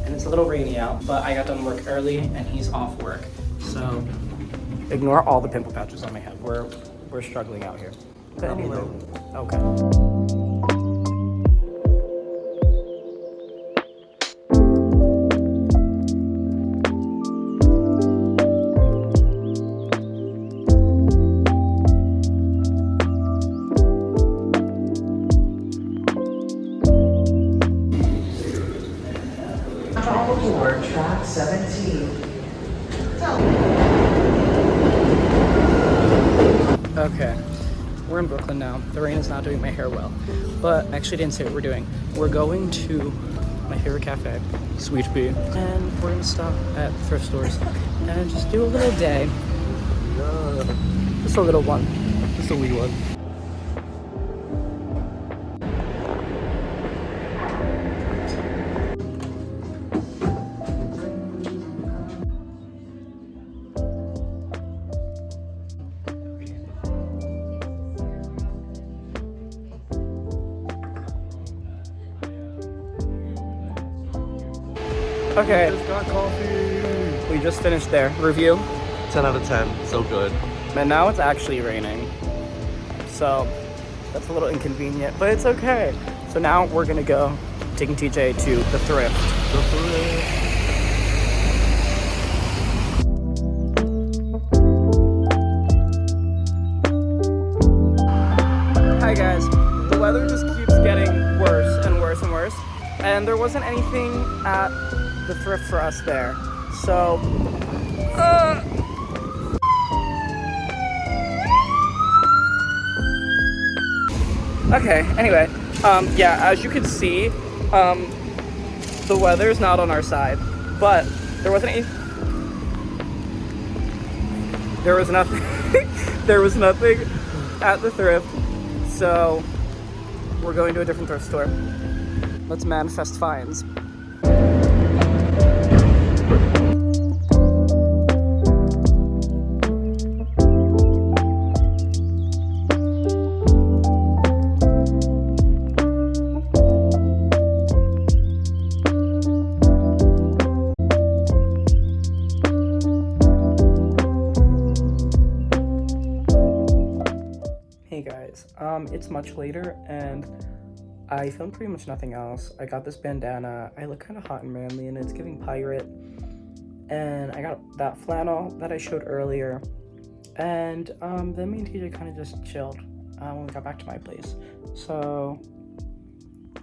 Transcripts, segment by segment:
and it's a little rainy out, but I got done work early and he's off work. So ignore all the pimple patches on my head. We're struggling out here. But anyway, okay. Track 17. Okay, we're in Brooklyn now. The rain is not doing my hair well, but I actually didn't say what we're doing. We're going to my favorite cafe, Sweet Bee, and we're gonna stop at thrift stores and just do a little day. Just a little one. Just a wee one. Okay, Just got coffee. we just finished there. Review. 10 out of 10. So good. And now it's actually raining. So that's a little inconvenient, but it's okay. So now we're gonna go taking TJ to the thrift. The thrift. Hi guys, the weather just keeps getting worse and worse and worse. And there wasn't anything at the thrift for us there. So, okay, anyway, yeah, as you can see, the weather's not on our side, but there wasn't any, there was nothing, there was nothing at the thrift, so we're going to a different thrift store. Let's manifest finds. Hey guys, it's much later and I filmed pretty much nothing else. I got this bandana. I look kind of hot and manly and it's giving pirate. And I got that flannel that I showed earlier. And then me and TJ kind of just chilled when we got back to my place. So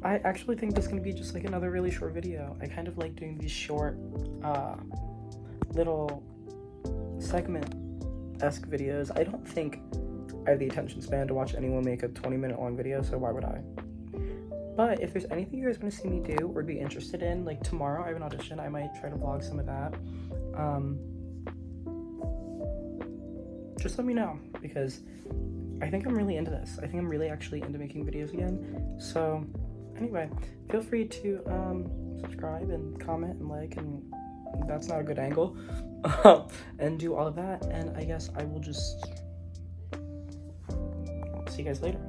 I actually think this is going to be just like another really short video. I kind of like doing these short little segment-esque videos. I don't think I have the attention span to watch anyone make a 20-minute long video, so why would I? But if there's anything you guys want to see me do or be interested in, like tomorrow I have an audition, I might try to vlog some of that. Just let me know, because I think I'm really into this. I think I'm really actually into making videos again. So anyway, feel free to subscribe and comment and like, and that's not a good angle, and do all of that. And I guess I will just see you guys later.